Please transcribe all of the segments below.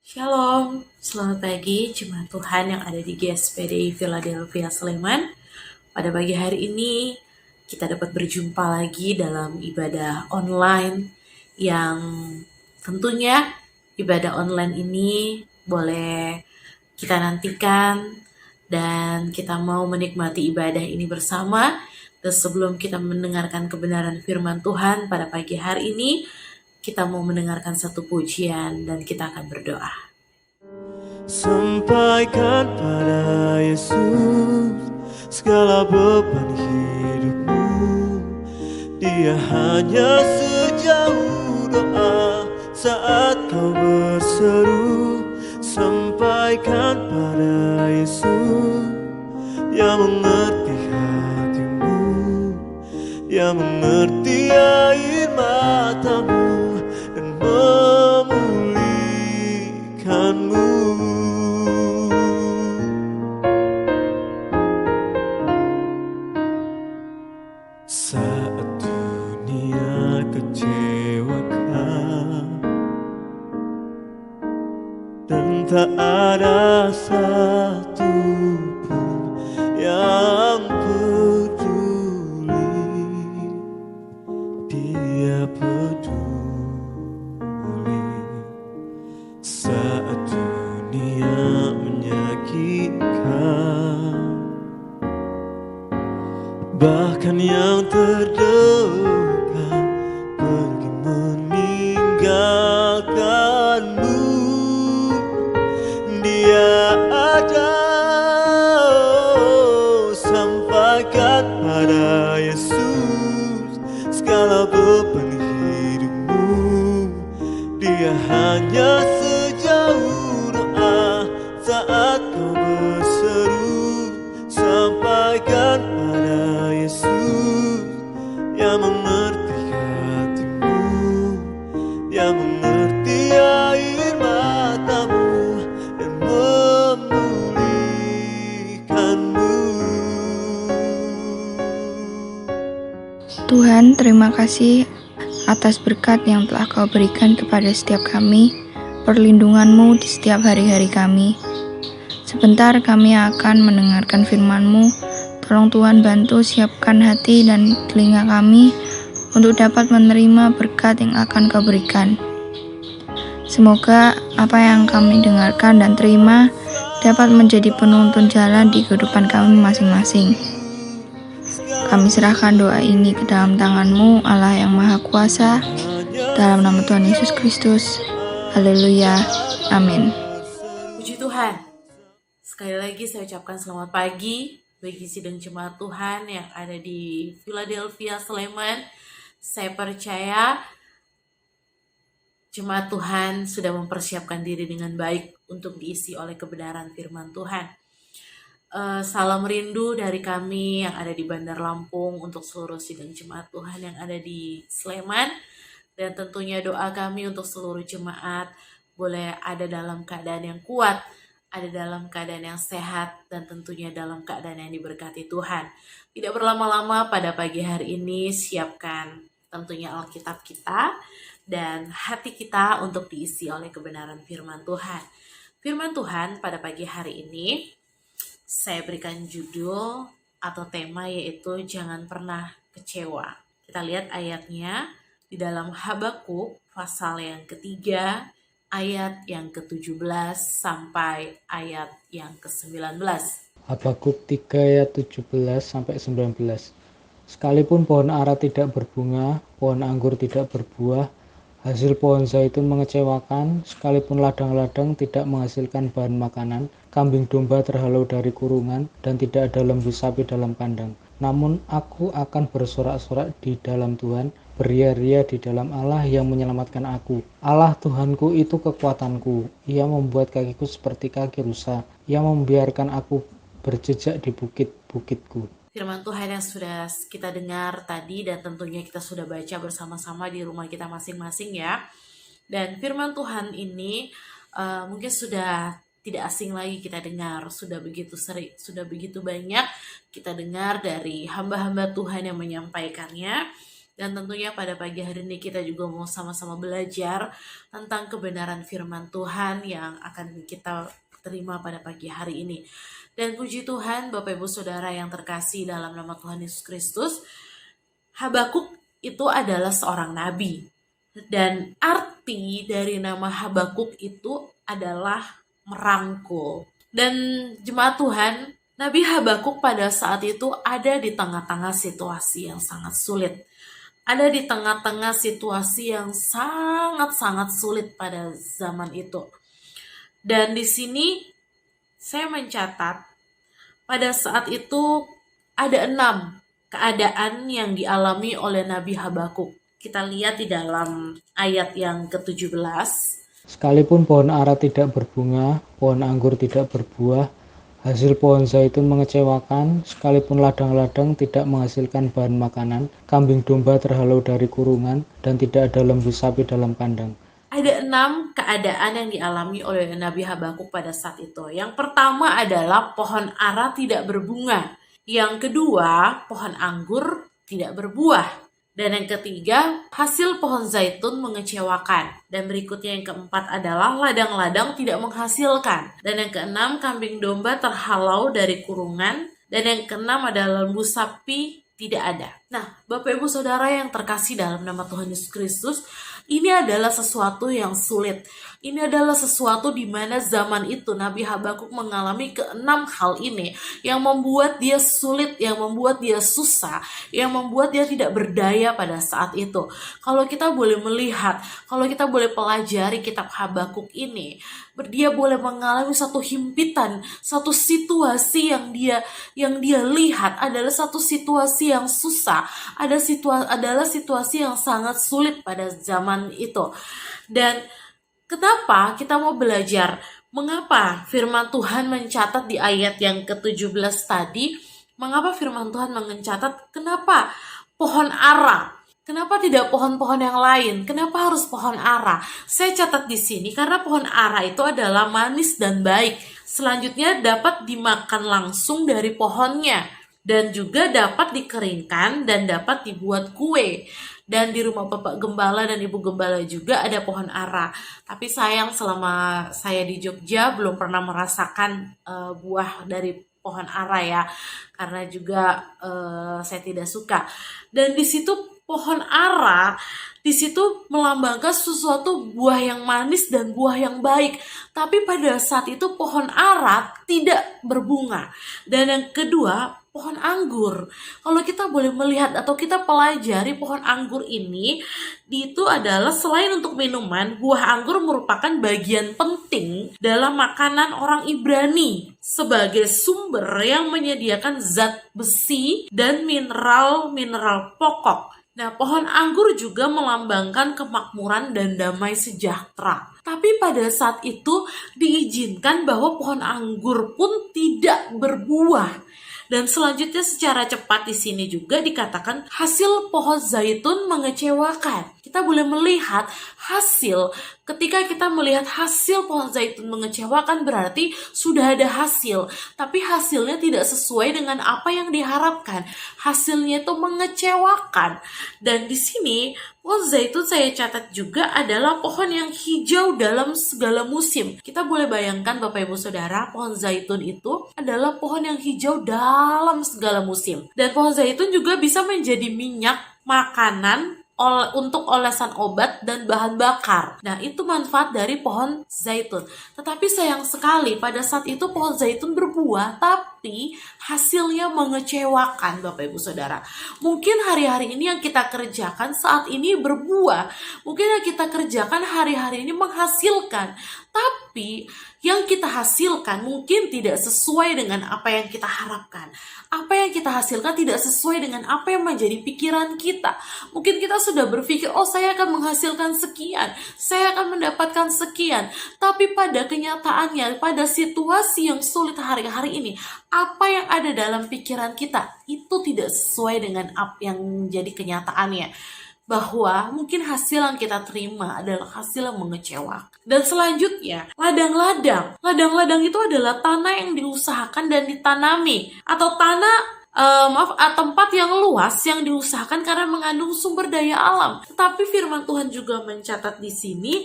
Shalom, selamat pagi jemaat Tuhan yang ada di GSPDI Philadelphia Sleman. Pada pagi hari ini kita dapat berjumpa lagi dalam ibadah online yang tentunya ibadah online ini boleh kita nantikan dan kita mau menikmati ibadah ini bersama. Dan sebelum kita mendengarkan kebenaran firman Tuhan pada pagi hari ini, kita mau mendengarkan satu pujian dan kita akan berdoa. Sampaikan pada Yesus segala beban hidupmu. Dia hanya sejauh doa saat kau berseru. Sampaikan pada Yesus yang mengerti hatimu, yang mengerti air matamu dan memulihkanmu. Saat dunia kecewakan dan tak ada satu pun yang peduli, Dia peduli. Saat dunia menyakitkan, bahkan yang terdekat pergi meninggalkanmu, Dia ada. Sampaikan pada Yesus segala beban hidupmu. Dia hanya sejauh doa saat kau berseru. Sampaikan pada Yesus yang mengerti hatimu, yang mengerti air matamu dan memulihkanmu. Tuhan, terima kasih atas berkat yang telah Kau berikan kepada setiap kami, perlindungan-Mu di setiap hari-hari kami. Sebentar kami akan mendengarkan firman-Mu. Tolong Tuhan bantu siapkan hati dan telinga kami untuk dapat menerima berkat yang akan Kau berikan. Semoga apa yang kami dengarkan dan terima dapat menjadi penuntun jalan di kehidupan kami masing-masing. Kami serahkan doa ini ke dalam tangan-Mu, Allah yang Maha Kuasa, dalam nama Tuhan Yesus Kristus. Haleluya. Amin. Puji Tuhan. Sekali lagi saya ucapkan selamat pagi bagi sidang jemaat Tuhan yang ada di Philadelphia Sleman. Saya percaya jemaat Tuhan sudah mempersiapkan diri dengan baik untuk diisi oleh kebenaran firman Tuhan. Salam rindu dari kami yang ada di Bandar Lampung untuk seluruh sidang jemaat Tuhan yang ada di Sleman. Dan tentunya doa kami untuk seluruh jemaat boleh ada dalam keadaan yang kuat, ada dalam keadaan yang sehat, dan tentunya dalam keadaan yang diberkati Tuhan. Tidak berlama-lama pada pagi hari ini, siapkan tentunya Alkitab kita dan hati kita untuk diisi oleh kebenaran firman Tuhan. Firman Tuhan pada pagi hari ini saya berikan judul atau tema yaitu jangan pernah kecewa. Kita lihat ayatnya di dalam Habakuk pasal yang ketiga, ayat yang ke-17 sampai ayat yang ke-19. Habakuk 3 ayat 17 sampai 19. Sekalipun pohon ara tidak berbunga, pohon anggur tidak berbuah, hasil pohon zaitun mengecewakan, sekalipun ladang-ladang tidak menghasilkan bahan makanan, kambing domba terhalau dari kurungan, dan tidak ada lembu sapi dalam kandang. Namun aku akan bersorak-sorak di dalam Tuhan, beria-ria di dalam Allah yang menyelamatkan aku. Allah Tuhanku itu kekuatanku, Ia membuat kakiku seperti kaki rusa, Ia membiarkan aku berjejak di bukit-bukitku. Firman Tuhan yang sudah kita dengar tadi dan tentunya kita sudah baca bersama-sama di rumah kita masing-masing ya. Dan firman Tuhan ini mungkin sudah tidak asing lagi kita dengar, sudah begitu sering, sudah begitu banyak kita dengar dari hamba-hamba Tuhan yang menyampaikannya. Dan tentunya pada pagi hari ini kita juga mau sama-sama belajar tentang kebenaran firman Tuhan yang akan kita terima pada pagi hari ini. Dan puji Tuhan, Bapak Ibu Saudara yang terkasih dalam nama Tuhan Yesus Kristus, Habakuk itu adalah seorang nabi. Dan arti dari nama Habakuk itu adalah merangkul. Dan jemaat Tuhan, Nabi Habakuk pada saat itu ada di tengah-tengah situasi yang sangat sulit. Ada di tengah-tengah situasi yang sangat-sangat sulit pada zaman itu. Dan di sini saya mencatat pada saat itu ada 6 keadaan yang dialami oleh Nabi Habakuk. Kita lihat di dalam ayat yang ke-17. Sekalipun pohon ara tidak berbunga, pohon anggur tidak berbuah, hasil pohon zaitun mengecewakan, sekalipun ladang-ladang tidak menghasilkan bahan makanan, kambing domba terhalau dari kurungan, dan tidak ada lembu sapi dalam kandang. Ada 6 keadaan yang dialami oleh Nabi Habakuk pada saat itu. Yang pertama adalah pohon ara tidak berbunga. Yang kedua, pohon anggur tidak berbuah. Dan yang ketiga, hasil pohon zaitun mengecewakan. Dan berikutnya yang keempat adalah ladang-ladang tidak menghasilkan. Dan yang keenam, kambing domba terhalau dari kurungan. Dan yang keenam adalah lembu sapi tidak ada. Nah, Bapak Ibu Saudara yang terkasih dalam nama Tuhan Yesus Kristus, ini adalah sesuatu yang sulit. Ini adalah sesuatu di mana zaman itu Nabi Habakuk mengalami ke-6 hal ini yang membuat dia sulit, yang membuat dia susah, yang membuat dia tidak berdaya pada saat itu. Kalau kita boleh melihat, kalau kita boleh pelajari kitab Habakuk ini, dia boleh mengalami satu himpitan, satu situasi yang dia lihat adalah satu situasi yang susah, adalah situasi yang sangat sulit pada zaman itu. Dan kenapa kita mau belajar? Mengapa firman Tuhan mencatat di ayat yang ke-17 tadi? Mengapa firman Tuhan mencatat kenapa pohon ara? Kenapa tidak pohon-pohon yang lain? Kenapa harus pohon ara? Saya catat di sini karena pohon ara itu adalah manis dan baik. Selanjutnya dapat dimakan langsung dari pohonnya. Dan juga dapat dikeringkan dan dapat dibuat kue. Dan di rumah Bapak Gembala dan Ibu Gembala juga ada pohon ara. Tapi sayang selama saya di Jogja belum pernah merasakan buah dari pohon ara ya. Karena juga saya tidak suka. Dan di situ pohon ara di situ melambangkan sesuatu buah yang manis dan buah yang baik. Tapi pada saat itu pohon ara tidak berbunga. Dan yang kedua, pohon anggur. Kalau kita boleh melihat atau kita pelajari pohon anggur ini, itu adalah selain untuk minuman, buah anggur merupakan bagian penting dalam makanan orang Ibrani sebagai sumber yang menyediakan zat besi dan mineral pokok. Nah, pohon anggur juga melambangkan kemakmuran dan damai sejahtera. Tapi pada saat itu diizinkan bahwa pohon anggur pun tidak berbuah. Dan selanjutnya secara cepat di sini juga dikatakan hasil pohon zaitun mengecewakan. Kita boleh melihat hasil, ketika kita melihat hasil pohon zaitun mengecewakan berarti sudah ada hasil. Tapi hasilnya tidak sesuai dengan apa yang diharapkan. Hasilnya itu mengecewakan. Dan di sini pohon zaitun saya catat juga adalah pohon yang hijau dalam segala musim. Kita boleh bayangkan Bapak Ibu Saudara, pohon zaitun itu adalah pohon yang hijau dalam segala musim. Dan pohon zaitun juga bisa menjadi minyak makanan untuk olesan obat dan bahan bakar. Nah, itu manfaat dari pohon zaitun. Tetapi sayang sekali pada saat itu pohon zaitun berbuah, tapi hasilnya mengecewakan Bapak Ibu Saudara. Mungkin hari-hari ini yang kita kerjakan saat ini berbuah. Mungkin yang kita kerjakan hari-hari ini menghasilkan. Tapi yang kita hasilkan mungkin tidak sesuai dengan apa yang kita harapkan. Apa yang kita hasilkan tidak sesuai dengan apa yang menjadi pikiran kita. Mungkin kita sudah berpikir, oh saya akan menghasilkan sekian, saya akan mendapatkan sekian. Tapi pada kenyataannya, pada situasi yang sulit hari-hari ini, apa yang ada dalam pikiran kita itu tidak sesuai dengan apa yang menjadi kenyataannya. Bahwa mungkin hasil yang kita terima adalah hasil yang mengecewakan. Dan selanjutnya, ladang-ladang. Ladang-ladang itu adalah tanah yang diusahakan dan ditanami. Atau tanah tempat yang luas yang diusahakan karena mengandung sumber daya alam. Tetapi firman Tuhan juga mencatat di sini,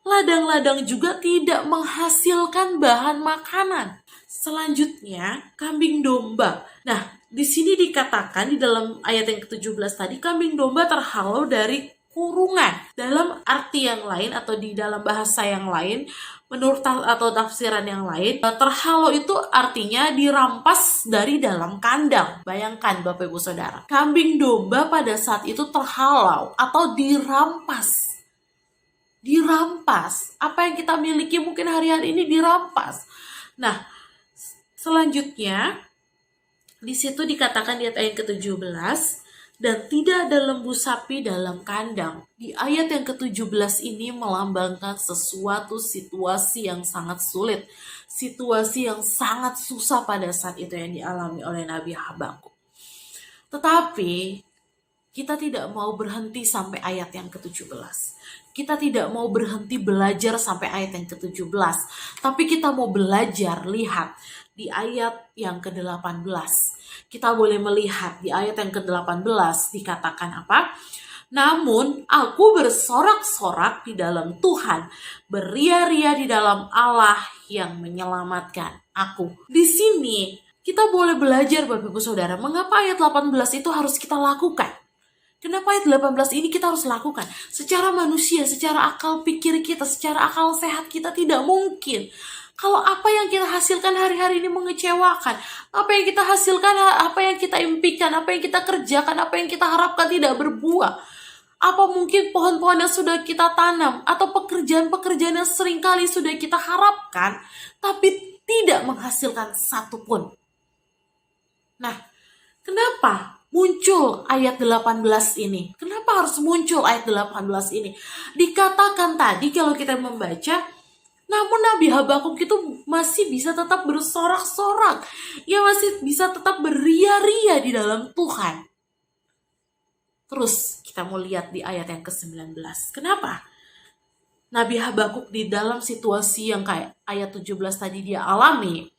ladang-ladang juga tidak menghasilkan bahan makanan. Selanjutnya, kambing domba. Nah, di sini dikatakan di dalam ayat yang ke-17 tadi, kambing domba terhalau dari kurungan. Dalam arti yang lain atau di dalam bahasa yang lain, menurut atau tafsiran yang lain, terhalau itu artinya dirampas dari dalam kandang. Bayangkan Bapak Ibu Saudara, kambing domba pada saat itu terhalau atau dirampas. Dirampas. Apa yang kita miliki mungkin hari-hari ini dirampas. Nah, selanjutnya di situ dikatakan di ayat yang ke-17, dan tidak ada lembu sapi dalam kandang. Di ayat yang ke-17 ini melambangkan sesuatu situasi yang sangat sulit. Situasi yang sangat susah pada saat itu yang dialami oleh Nabi Habakuk. Tetapi kita tidak mau berhenti sampai ayat yang ke-17. Kita tidak mau berhenti belajar sampai ayat yang ke-17. Tapi kita mau belajar, lihat di ayat yang ke-18. Kita boleh melihat di ayat yang ke-18 dikatakan apa? Namun aku bersorak-sorak di dalam Tuhan, beria-ria di dalam Allah yang menyelamatkan aku. Di sini kita boleh belajar Bapak Ibu Saudara, mengapa ayat 18 itu harus kita lakukan? Kenapa ayat 18 ini kita harus lakukan? Secara manusia, secara akal pikir kita, secara akal sehat kita tidak mungkin. Kalau apa yang kita hasilkan hari-hari ini mengecewakan, apa yang kita hasilkan, apa yang kita impikan, apa yang kita kerjakan, apa yang kita harapkan tidak berbuah. Apa mungkin pohon-pohon yang sudah kita tanam, atau pekerjaan-pekerjaan yang seringkali sudah kita harapkan, tapi tidak menghasilkan satupun. Nah, kenapa muncul ayat 18 ini? Kenapa harus muncul ayat 18 ini? Dikatakan tadi kalau kita membaca, namun Nabi Habakuk itu masih bisa tetap bersorak-sorak. Ia masih bisa tetap beria-ria di dalam Tuhan. Terus kita mau lihat di ayat yang ke-19. Kenapa? Nabi Habakuk di dalam situasi yang kayak ayat 17 tadi dia alami,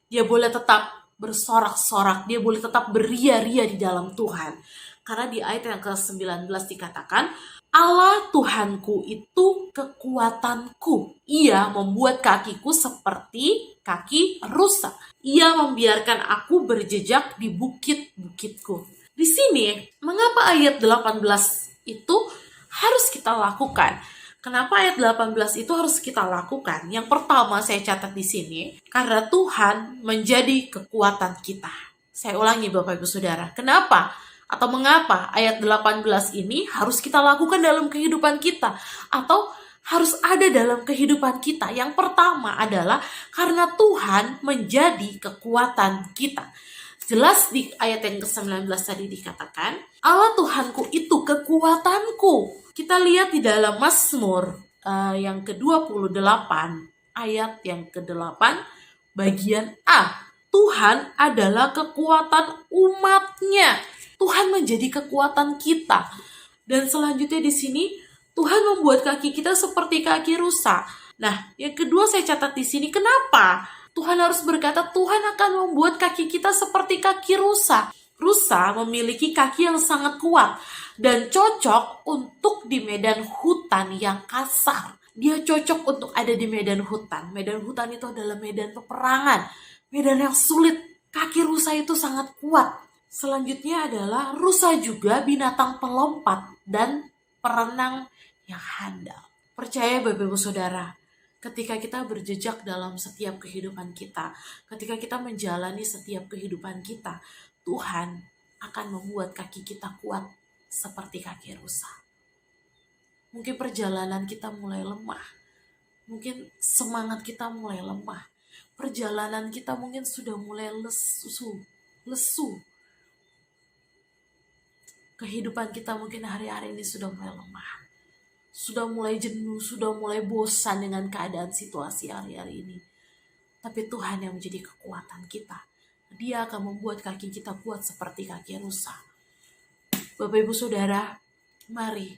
dia boleh tetap bersorak-sorak, dia boleh tetap beria-ria di dalam Tuhan. Karena di ayat yang ke-19 dikatakan, Allah Tuhanku itu kekuatanku. Ia membuat kakiku seperti kaki rusa. Ia membiarkan aku berjejak di bukit-bukitku. Di sini, mengapa ayat 18 itu harus kita lakukan? Kenapa ayat 18 itu harus kita lakukan? Yang pertama saya catat di sini, karena Tuhan menjadi kekuatan kita. Saya ulangi Bapak Ibu Saudara, kenapa? Atau mengapa ayat 18 ini harus kita lakukan dalam kehidupan kita? Atau harus ada dalam kehidupan kita? Yang pertama adalah karena Tuhan menjadi kekuatan kita. Jelas di ayat yang ke-19 tadi dikatakan, Allah Tuhanku itu kekuatanku. Kita lihat di dalam Mazmur yang ke-28, ayat yang ke-8, bagian A. Tuhan adalah kekuatan umatnya. Tuhan menjadi kekuatan kita. Dan selanjutnya di sini, Tuhan membuat kaki kita seperti kaki rusa. Nah, yang kedua saya catat di sini, kenapa Tuhan harus berkata Tuhan akan membuat kaki kita seperti kaki rusa? Rusa memiliki kaki yang sangat kuat dan cocok untuk di medan hutan yang kasar. Dia cocok untuk ada di medan hutan. Medan hutan itu adalah medan peperangan, medan yang sulit. Kaki rusa itu sangat kuat. Selanjutnya adalah rusa juga binatang pelompat dan perenang yang handal. Percaya Bapak Ibu Saudara, ketika kita berjejak dalam setiap kehidupan kita, ketika kita menjalani setiap kehidupan kita, Tuhan akan membuat kaki kita kuat seperti kaki rusa. Mungkin perjalanan kita mulai lemah, mungkin semangat kita mulai lemah, perjalanan kita mungkin sudah mulai lesu. Kehidupan kita mungkin hari-hari ini sudah mulai lemah, sudah mulai jenuh, sudah mulai bosan dengan keadaan situasi hari-hari ini. Tapi Tuhan yang menjadi kekuatan kita. Dia akan membuat kaki kita kuat seperti kaki rusa. Bapak Ibu Saudara, mari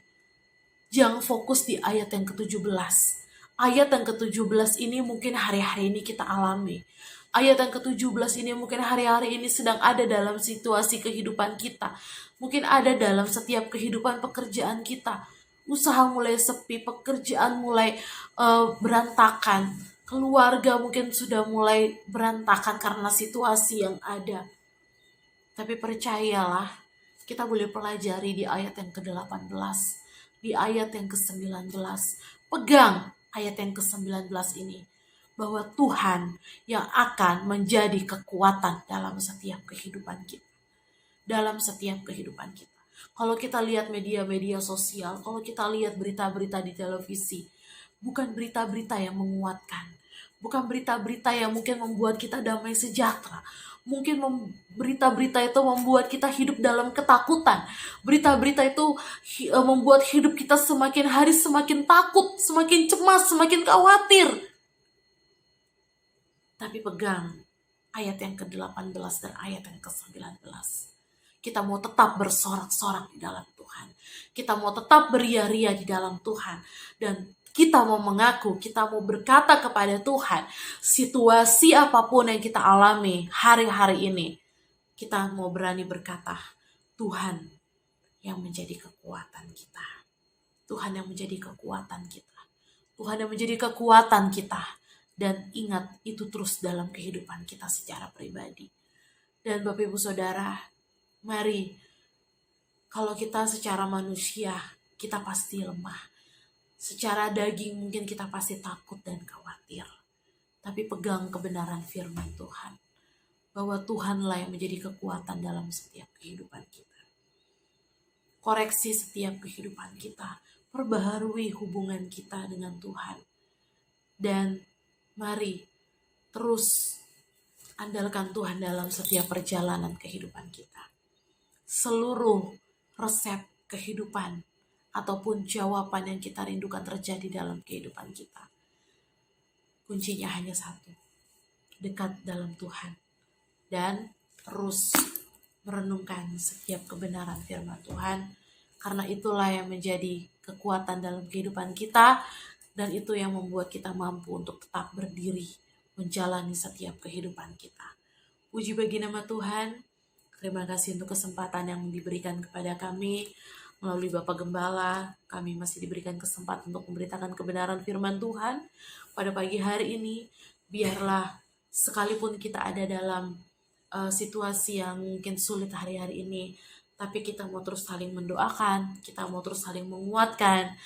jangan fokus di ayat yang ke-17. Ayat yang ke-17 ini mungkin hari-hari ini kita alami. Ayat yang ke-17 ini mungkin hari-hari ini sedang ada dalam situasi kehidupan kita. Mungkin ada dalam setiap kehidupan pekerjaan kita. Usaha mulai sepi, pekerjaan mulai berantakan. Keluarga mungkin sudah mulai berantakan karena situasi yang ada. Tapi percayalah, kita boleh pelajari di ayat yang ke-18, di ayat yang ke-19. Pegang ayat yang ke-19 ini, bahwa Tuhan yang akan menjadi kekuatan dalam setiap kehidupan kita. Dalam setiap kehidupan kita. Kalau kita lihat media-media sosial, kalau kita lihat berita-berita di televisi, bukan berita-berita yang menguatkan. Bukan berita-berita yang mungkin membuat kita damai sejahtera. Mungkin berita-berita itu membuat kita hidup dalam ketakutan. Berita-berita itu membuat hidup kita semakin hari semakin takut, semakin cemas, semakin khawatir. Tapi pegang ayat yang ke-18 dan ayat yang ke-19. Kita mau tetap bersorak-sorak di dalam Tuhan. Kita mau tetap beria-ria di dalam Tuhan. Dan kita mau mengaku, kita mau berkata kepada Tuhan, situasi apapun yang kita alami hari-hari ini, kita mau berani berkata, Tuhan yang menjadi kekuatan kita. Tuhan yang menjadi kekuatan kita. Tuhan yang menjadi kekuatan kita. Dan ingat, itu terus dalam kehidupan kita secara pribadi. Dan Bapak Ibu Saudara, mari, kalau kita secara manusia, kita pasti lemah. Secara daging mungkin kita pasti takut dan khawatir. Tapi pegang kebenaran firman Tuhan. Bahwa Tuhanlah yang menjadi kekuatan dalam setiap kehidupan kita. Koreksi setiap kehidupan kita. Perbaharui hubungan kita dengan Tuhan. Dan mari terus andalkan Tuhan dalam setiap perjalanan kehidupan kita. Seluruh resep kehidupan ataupun jawaban yang kita rindukan terjadi dalam kehidupan kita. Kuncinya hanya satu, dekat dalam Tuhan. Dan terus merenungkan setiap kebenaran firman Tuhan. Karena itulah yang menjadi kekuatan dalam kehidupan kita. Dan itu yang membuat kita mampu untuk tetap berdiri, menjalani setiap kehidupan kita. Puji bagi nama Tuhan. Terima kasih untuk kesempatan yang diberikan kepada kami. Melalui Bapak Gembala, kami masih diberikan kesempatan untuk memberitakan kebenaran firman Tuhan. Pada pagi hari ini, biarlah sekalipun kita ada dalam situasi yang mungkin sulit hari-hari ini, tapi kita mau terus saling mendoakan, kita mau terus saling menguatkan,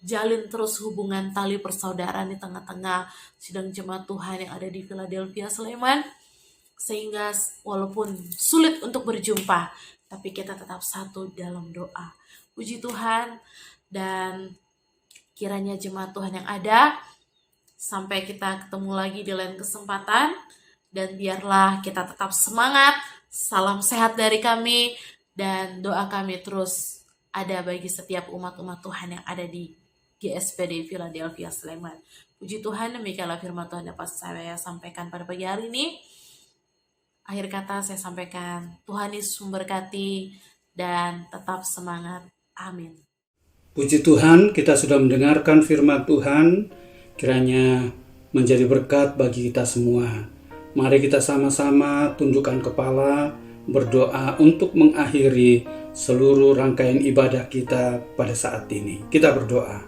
jalin terus hubungan tali persaudaraan di tengah-tengah sidang jemaat Tuhan yang ada di Philadelphia, Sleman, sehingga walaupun sulit untuk berjumpa, tapi kita tetap satu dalam doa. Puji Tuhan, dan kiranya jemaat Tuhan yang ada, sampai kita ketemu lagi di lain kesempatan, dan biarlah kita tetap semangat. Salam sehat dari kami, dan doa kami terus ada bagi setiap umat-umat Tuhan yang ada di GSPD Philadelphia, Sleman. Puji Tuhan, demikianlah firman Tuhan dapat saya sampaikan pada pagi hari ini. Akhir kata saya sampaikan, Tuhan Yesus memberkati dan tetap semangat. Amin. Puji Tuhan, kita sudah mendengarkan firman Tuhan, kiranya menjadi berkat bagi kita semua. Mari kita sama-sama tundukkan kepala, berdoa untuk mengakhiri seluruh rangkaian ibadah kita pada saat ini. Kita berdoa.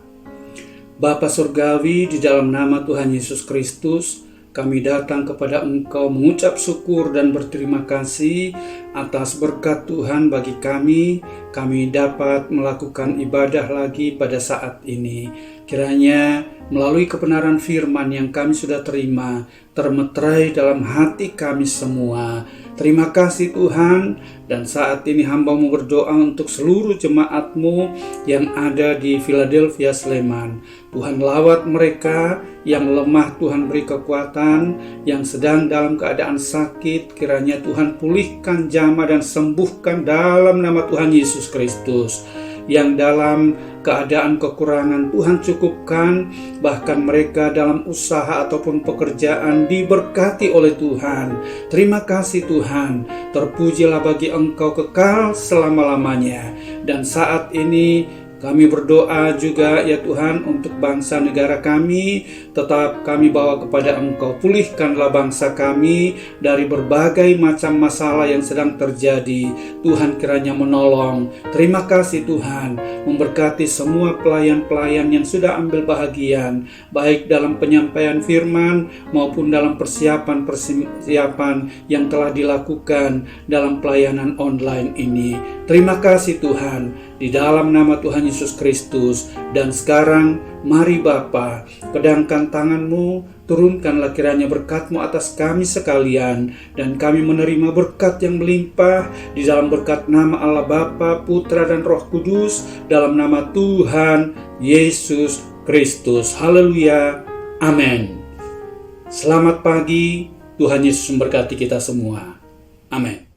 Bapa Surgawi, di dalam nama Tuhan Yesus Kristus, kami datang kepada Engkau mengucap syukur dan berterima kasih atas berkat Tuhan bagi kami. Kami dapat melakukan ibadah lagi pada saat ini. Kiranya melalui kebenaran firman yang kami sudah terima, termeterai dalam hati kami semua. Terima kasih Tuhan, dan saat ini hamba-Mu berdoa untuk seluruh jemaat-Mu yang ada di Philadelphia, Sleman. Tuhan lawat mereka yang lemah, Tuhan beri kekuatan, yang sedang dalam keadaan sakit, kiranya Tuhan pulihkan jamah dan sembuhkan dalam nama Tuhan Yesus Kristus. Yang dalam keadaan kekurangan, Tuhan cukupkan, bahkan mereka dalam usaha ataupun pekerjaan diberkati oleh Tuhan. Terima kasih Tuhan, terpujilah bagi Engkau kekal selama-lamanya. Dan saat ini Kami berdoa juga ya Tuhan untuk bangsa negara kami, tetap kami bawa kepada Engkau. Pulihkanlah bangsa kami dari berbagai macam masalah yang sedang terjadi. Tuhan kiranya menolong. Terima kasih Tuhan, memberkati semua pelayan-pelayan yang sudah ambil bahagian, baik dalam penyampaian firman maupun dalam persiapan yang telah dilakukan dalam pelayanan online ini. Terima kasih Tuhan, di dalam nama Tuhan Yesus Kristus. Dan sekarang mari Bapa, pedangkan tangan-Mu, turunkanlah kiranya berkat-Mu atas kami sekalian, dan kami menerima berkat yang melimpah di dalam berkat nama Allah Bapa, Putra dan Roh Kudus, dalam nama Tuhan Yesus Kristus. Haleluya, amin. Selamat pagi, Tuhan Yesus memberkati kita semua. Amin.